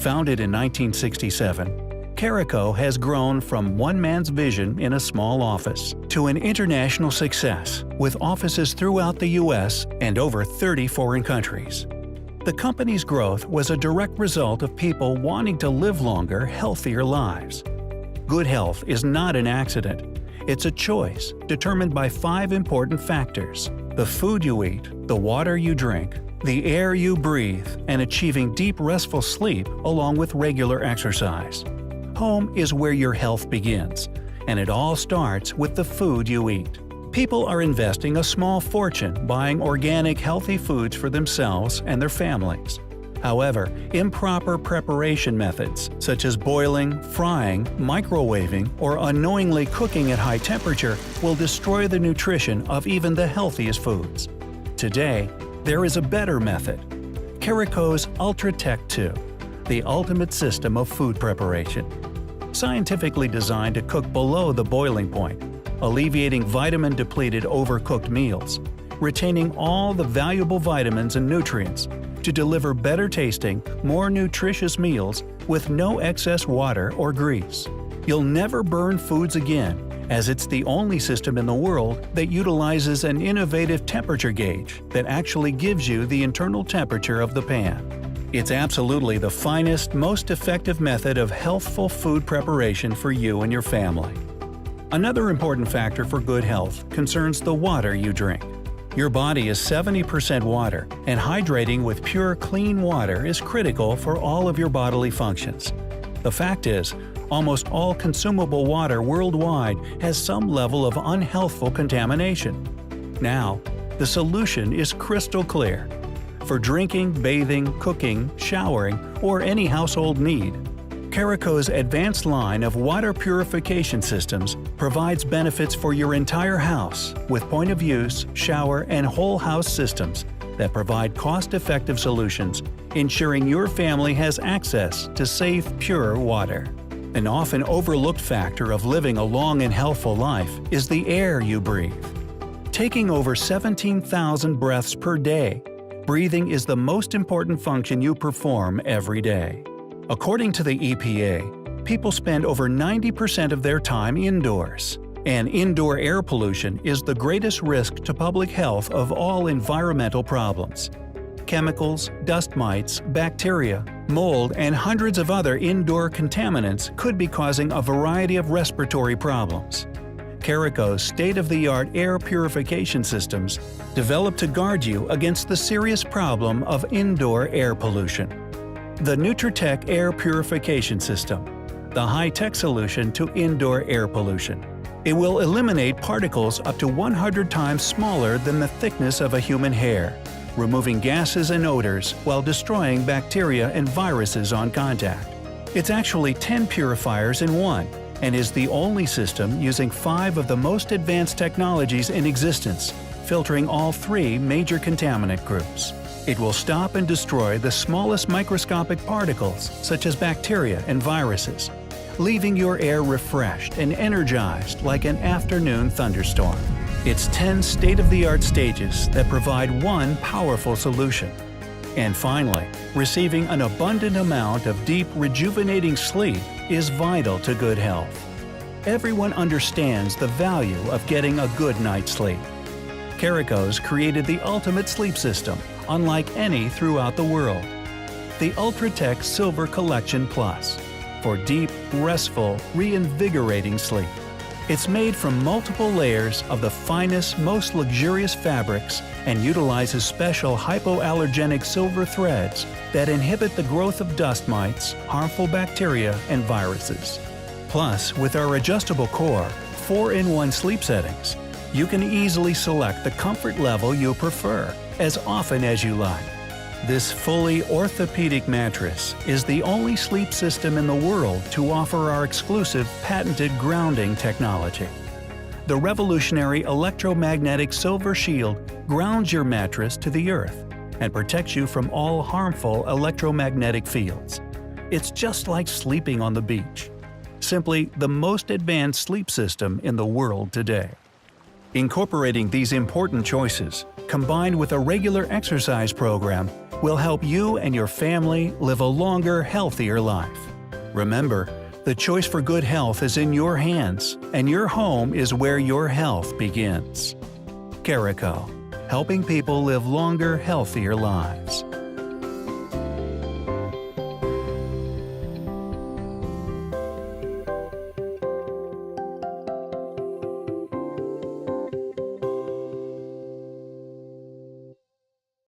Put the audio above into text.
Founded in 1967, Carico has grown from one man's vision in a small office to an international success with offices throughout the U.S. and over 30 foreign countries. The company's growth was a direct result of people wanting to live longer, healthier lives. Good health is not an accident. It's a choice determined by 5 important factors: the food you eat, the water you drink, the air you breathe, and achieving deep restful sleep along with regular exercise. Home is where your health begins, and it all starts with the food you eat. People are investing a small fortune buying organic, healthy foods for themselves and their families. However, improper preparation methods, such as boiling, frying, microwaving, or unknowingly cooking at high temperature, will destroy the nutrition of even the healthiest foods. Today, there is a better method: Carico's UltraTech 2, the ultimate system of food preparation. Scientifically designed to cook below the boiling point, alleviating vitamin-depleted overcooked meals, retaining all the valuable vitamins and nutrients, to deliver better-tasting, more nutritious meals with no excess water or grease. You'll never burn foods again, as it's the only system in the world that utilizes an innovative temperature gauge that actually gives you the internal temperature of the pan. It's absolutely the finest, most effective method of healthful food preparation for you and your family. Another important factor for good health concerns the water you drink. Your body is 70% water, and hydrating with pure, clean water is critical for all of your bodily functions. The fact is, almost all consumable water worldwide has some level of unhealthful contamination. Now, the solution is crystal clear. For drinking, bathing, cooking, showering, or any household need, Carico's advanced line of water purification systems provides benefits for your entire house with point-of-use, shower, and whole-house systems that provide cost-effective solutions, ensuring your family has access to safe, pure water. An often overlooked factor of living a long and healthful life is the air you breathe. Taking over 17,000 breaths per day, breathing is the most important function you perform every day. According to the EPA, people spend over 90% of their time indoors, and indoor air pollution is the greatest risk to public health of all environmental problems. Chemicals, dust mites, bacteria, mold, and hundreds of other indoor contaminants could be causing a variety of respiratory problems. Carico's state-of-the-art air purification systems developed to guard you against the serious problem of indoor air pollution. The NutriTech Air Purification System, the high-tech solution to indoor air pollution. It will eliminate particles up to 100 times smaller than the thickness of a human hair, removing gases and odors while destroying bacteria and viruses on contact. It's actually 10 purifiers in one, and is the only system using 5 of the most advanced technologies in existence, filtering all 3 major contaminant groups. It will stop and destroy the smallest microscopic particles, such as bacteria and viruses, leaving your air refreshed and energized like an afternoon thunderstorm. It's 10 state-of-the-art stages that provide one powerful solution. And finally, receiving an abundant amount of deep, rejuvenating sleep is vital to good health. Everyone understands the value of getting a good night's sleep. Carico's created the ultimate sleep system, unlike any throughout the world. The UltraTech Silver Collection Plus, for deep, restful, reinvigorating sleep. It's made from multiple layers of the finest, most luxurious fabrics and utilizes special hypoallergenic silver threads that inhibit the growth of dust mites, harmful bacteria, and viruses. Plus, with our adjustable core, 4-in-1 sleep settings, you can easily select the comfort level you prefer, as often as you like. This fully orthopedic mattress is the only sleep system in the world to offer our exclusive patented grounding technology. The revolutionary electromagnetic silver shield grounds your mattress to the earth and protects you from all harmful electromagnetic fields. It's just like sleeping on the beach. Simply the most advanced sleep system in the world today. Incorporating these important choices, combined with a regular exercise program, will help you and your family live a longer, healthier life. Remember, the choice for good health is in your hands, and your home is where your health begins. Carico, helping people live longer, healthier lives.